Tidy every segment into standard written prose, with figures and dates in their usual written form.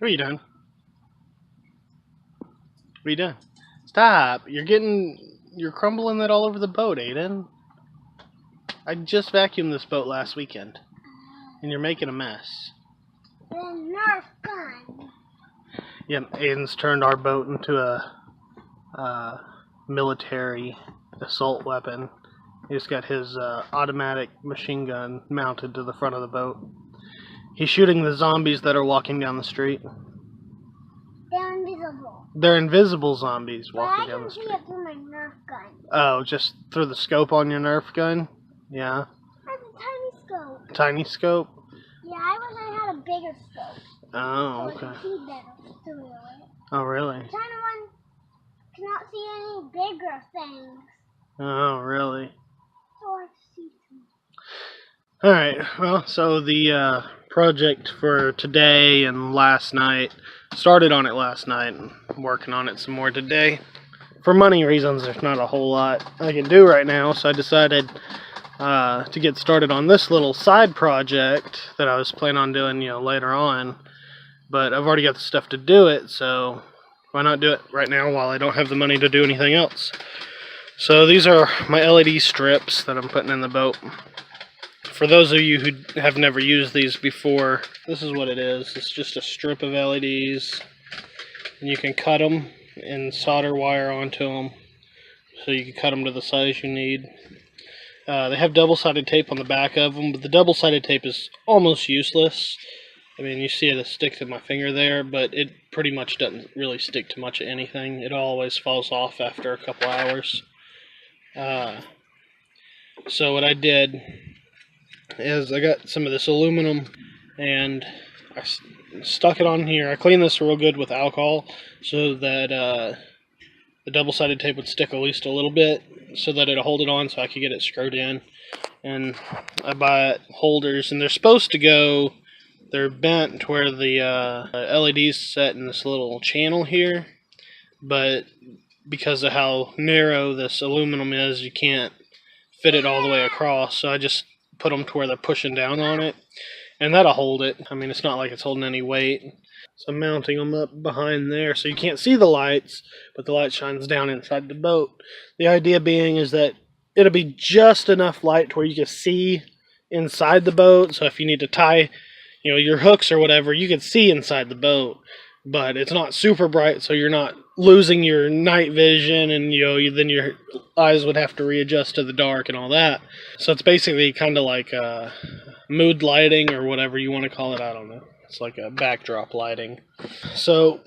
What are you doing? What are you doing? Stop! You're crumbling that all over the boat, Aiden. I just vacuumed this boat last weekend, and you're making a mess. The Nerf gun. Yeah, Aiden's turned our boat into a military assault weapon. He's got his automatic machine gun mounted to the front of the boat. He's shooting the zombies that are walking down the street. They're invisible. They're invisible zombies But walking down the I can street. see it through my Nerf gun. Oh, just through the scope on your Nerf gun? Yeah. That's a tiny scope. Tiny scope? Yeah, I wish I had a bigger scope. Oh, So I okay. could see better through it. Oh, really? The tiny one cannot see any bigger things. Oh, really? So I see through. Alright, well, so the project for today and last night, started on it last night and I'm working on it some more today. For money reasons, there's not a whole lot I can do right now, so I decided to get started on this little side project that I was planning on doing, later on. But I've already got the stuff to do it, so why not do it right now while I don't have the money to do anything else? So these are my LED strips that I'm putting in the boat. For those of you who have never used these before, this is what it is. It's just a strip of LEDs, and you can cut them and solder wire onto them, so you can cut them to the size you need. They have double-sided tape on the back of them, but the double-sided tape is almost useless. I mean, you see it stick to my finger there, but it pretty much doesn't really stick to much of anything. It always falls off after a couple hours. So what I did is I got some of this aluminum and I stuck it on here. I cleaned this real good with alcohol so that the double-sided tape would stick at least a little bit so that it'll hold it on so I could get it screwed in. And I bought holders, and they're supposed to go, they're bent to where the LEDs set in this little channel here, but because of how narrow this aluminum is, you can't fit it all the way across, so I just put them to where they're pushing down on it, and that'll hold it. I mean, it's not like it's holding any weight. So I'm mounting them up behind there so you can't see the lights, but the light shines down inside the boat. The idea being is that it'll be just enough light to where you can see inside the boat, so if you need to tie your hooks or whatever, you can see inside the boat, but it's not super bright, so you're not losing your night vision, and then your eyes would have to readjust to the dark and all that. So it's basically kind of like mood lighting or whatever you want to call it. I don't know. It's like a backdrop lighting. So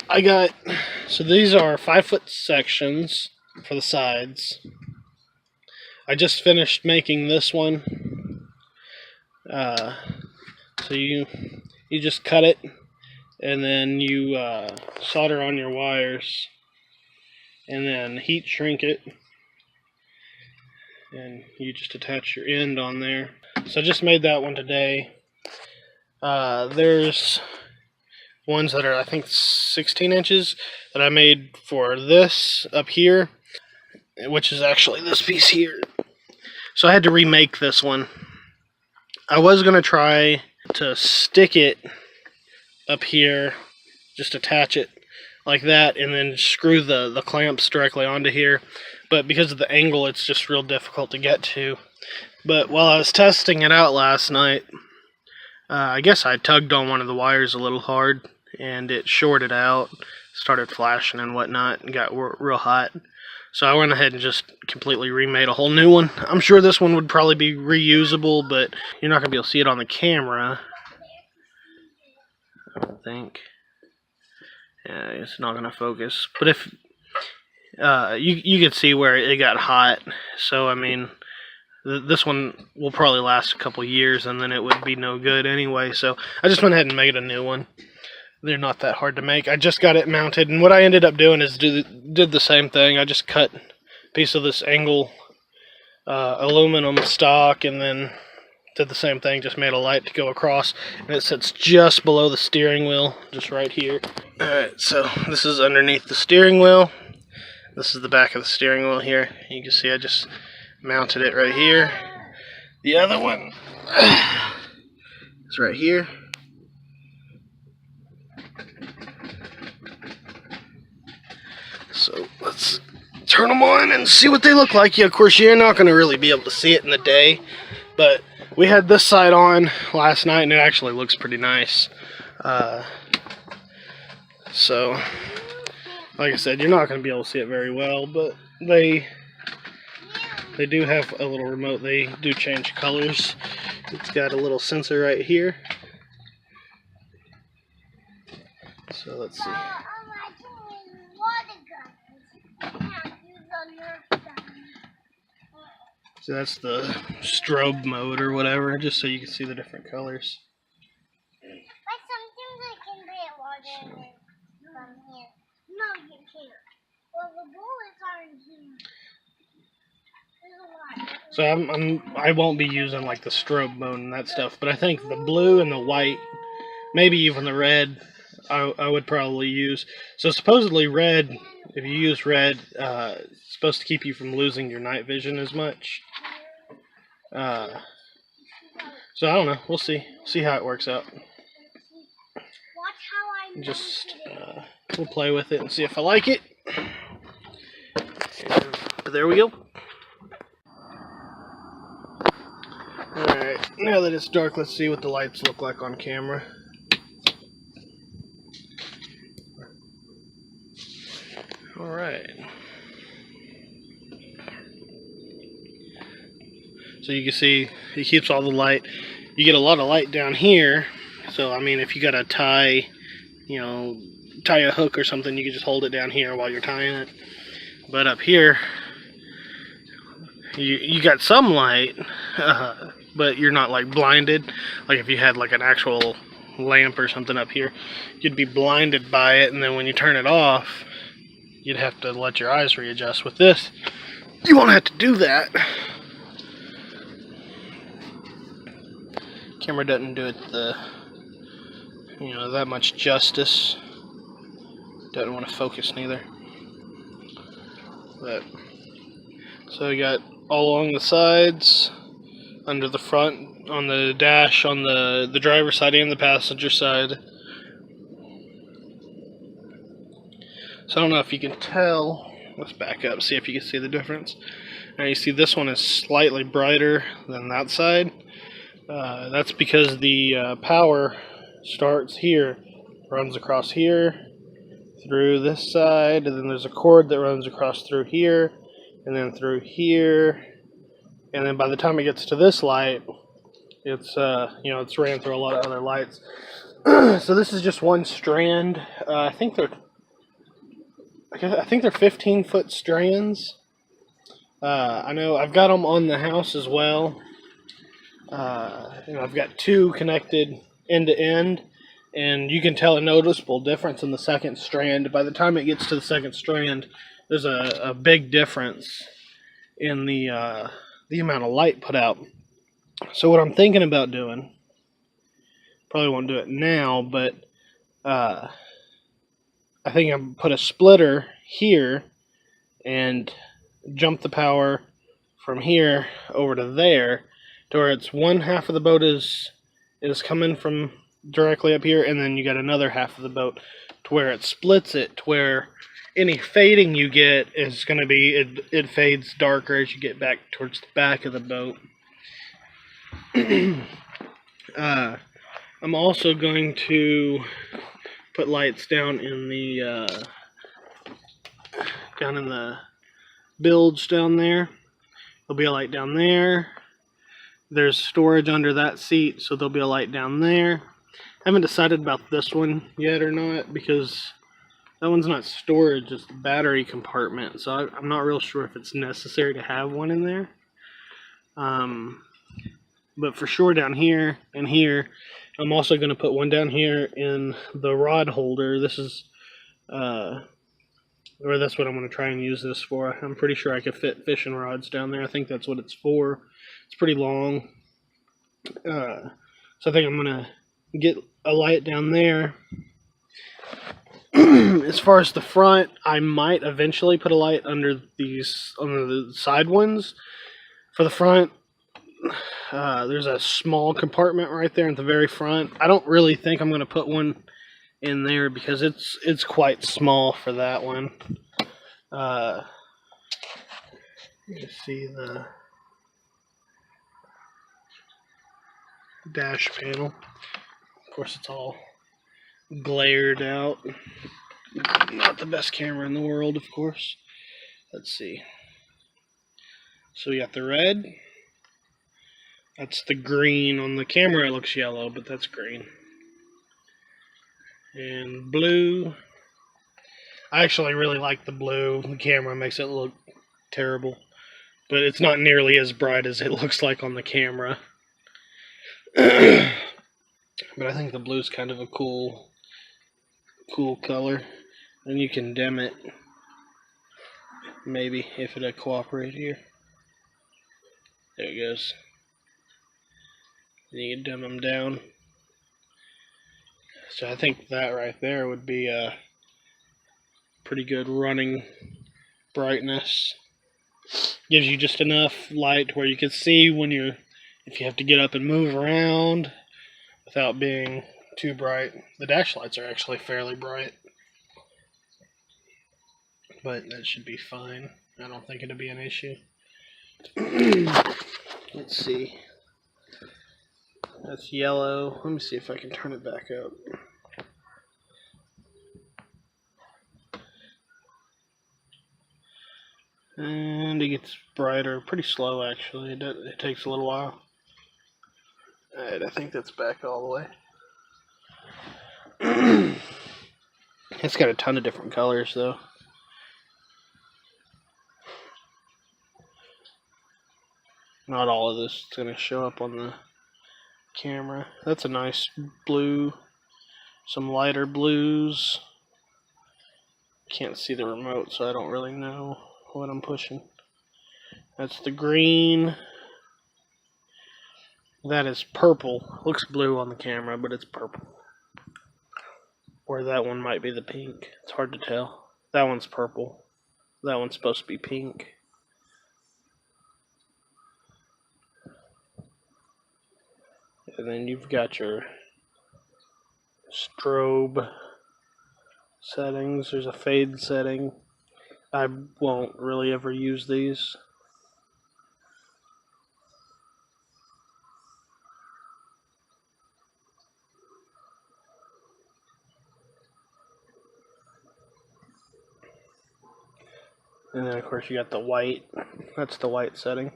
these are 5-foot sections for the sides. I just finished making this one. So you just cut it, and then you solder on your wires, and then heat shrink it, and you just attach your end on there. So I just made that one today. There's ones that are, I think, 16 inches that I made for this up here, which is actually this piece here. So I had to remake this one. I was going to try to stick it up here, just attach it like that, and then screw the clamps directly onto here, but because of the angle it's just real difficult to get to. But while I was testing it out last night, I guess I tugged on one of the wires a little hard and it shorted out, started flashing and whatnot, and got real hot. So I went ahead and just completely remade a whole new one. I'm sure this one would probably be reusable, but you're not going to be able to see it on the camera, I don't think. Yeah, it's not going to focus. But if you could see where it got hot. So I mean, this one will probably last a couple years, and then it would be no good anyway. So I just went ahead and made a new one. They're not that hard to make. I just got it mounted, and what I ended up doing is did the same thing. I just cut a piece of this angle aluminum stock, and then did the same thing, just made a light to go across, and it sits just below the steering wheel, just right here. Alright, so this is underneath the steering wheel. This is the back of the steering wheel here. You can see I just mounted it right here. The other one is right here. let's turn them on and see what they look like. Yeah, of course, you're not going to really be able to see it in the day, but we had this side on last night, and it actually looks pretty nice. So, like I said, you're not going to be able to see it very well, but they do have a little remote. They do change colors. It's got a little sensor right here. So let's see. So that's the strobe mode or whatever, just so you can see the different colors. But sometimes I can play water from here. No, you can't. Well, the bullets aren't here. So I won't be using like the strobe mode and that stuff, but I think the blue and the white, maybe even the red, I would probably use. So supposedly red, if you use red, it's supposed to keep you from losing your night vision as much. So I don't know. We'll see. See how it works out. Just we'll play with it and see if I like it. And there we go. Alright, now that it's dark, let's see what the lights look like on camera. Alright. So you can see it keeps all the light. You get a lot of light down here. So I mean, if you gotta tie a hook or something, you can just hold it down here while you're tying it. But up here, you got some light, but you're not like blinded. Like if you had like an actual lamp or something up here, you'd be blinded by it, and then when you turn it off, you'd have to let your eyes readjust. With this, you won't have to do that. Camera doesn't do it that much justice. Doesn't want to focus neither. But so you got all along the sides, under the front, on the dash, on the driver's side and the passenger side. So I don't know if you can tell. Let's back up, see if you can see the difference. Now you see this one is slightly brighter than that side. That's because the power starts here, runs across here, through this side, and then there's a cord that runs across through here, and then through here, and then by the time it gets to this light, it's it's ran through a lot of other lights. So this is just one strand. I think they're 15-foot strands. I know I've got them on the house as well. I've got two connected end to end, and you can tell a noticeable difference in the second strand. By the time it gets to the second strand, there's a big difference in the amount of light put out. So what I'm thinking about doing, probably won't do it now, but I think I'm put a splitter here and jump the power from here over to there, to where it's one half of the boat is coming from directly up here, and then you got another half of the boat to where it splits it, to where any fading you get is going to be, it fades darker as you get back towards the back of the boat. I'm also going to put lights down in the bilge down there. There'll be a light down there. There's storage under that seat, so there'll be a light down there. I haven't decided about this one yet or not, because that one's not storage, it's the battery compartment, so I'm not real sure if it's necessary to have one in there. But for sure down here and here, I'm also going to put one down here in the rod holder. This is, or that's what I'm going to try and use this for. I'm pretty sure I could fit fishing rods down there. I think that's what it's for. It's pretty long. So I think I'm going to get a light down there. As far as the front, I might eventually put a light under these, on the side ones. For the front, there's a small compartment right there at the very front. I don't really think I'm going to put one in there because it's quite small for that one. You can see the dash panel. Of course, it's all glared out. Not the best camera in the world, of course. Let's see. So we got the red. That's the green. On the camera it looks yellow, but that's green. And blue. I actually really like the blue. The camera makes it look terrible, but it's not nearly as bright as it looks like on the camera. But I think the blue's kind of a cool color. And you can dim it, maybe, if it'll cooperate here. There it goes. And you can dim them down. So I think that right there would be a pretty good running brightness. Gives you just enough light where you can see when if you have to get up and move around without being too bright. The dash lights are actually fairly bright, but that should be fine. I don't think it'll be an issue. Let's see. That's yellow. Let me see if I can turn it back up. And it gets brighter pretty slow, actually. It takes a little while. Alright, I think that's back all the way. It's got a ton of different colors, though. Not all of this is going to show up on the camera. That's a nice blue. Some lighter blues. Can't see the remote, so I don't really know what I'm pushing. That's the green. That is purple. Looks blue on the camera, but it's purple. Or that one might be the pink. It's hard to tell. That one's purple. That one's supposed to be pink. And then you've got your strobe settings. There's a fade setting. I won't really ever use these. And then of course you got the white. That's the white setting.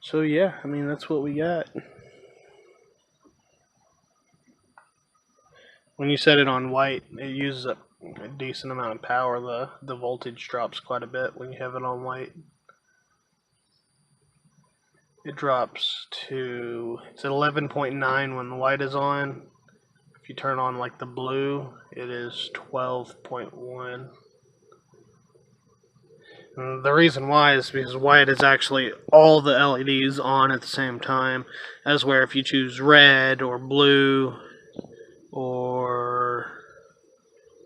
So yeah, I mean, that's what we got. When you set it on white, it uses up a decent amount of power. The voltage drops quite a bit when you have it on white. It drops to, it's at 11.9 when the white is on. If you turn on like the blue, it is 12.1. And the reason why is because white is actually all the LEDs on at the same time, as where if you choose red or blue or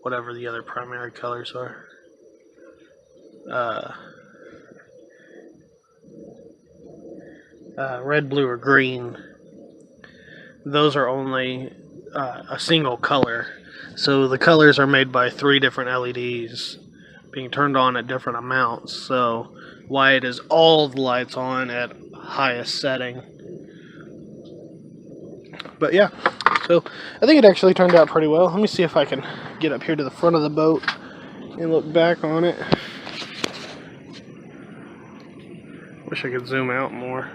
whatever the other primary colors are, red, blue, or green, those are only a single color. So the colors are made by 3 different LEDs being turned on at different amounts. So white is all the lights on at highest setting. But yeah, so I think it actually turned out pretty well. Let me see if I can get up here to the front of the boat and look back on it. Wish I could zoom out more.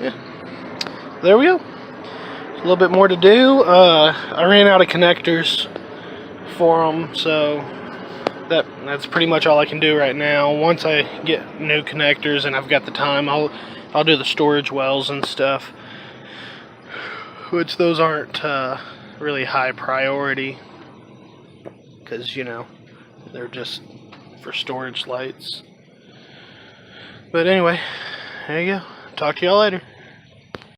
Yeah, there we go. A little bit more to do. I ran out of connectors for them, so that's pretty much all I can do right now. Once I get new connectors and I've got the time, I'll do the storage wells and stuff, which those aren't really high priority because, you know, they're just for storage lights. But anyway, there you go. Talk to y'all later.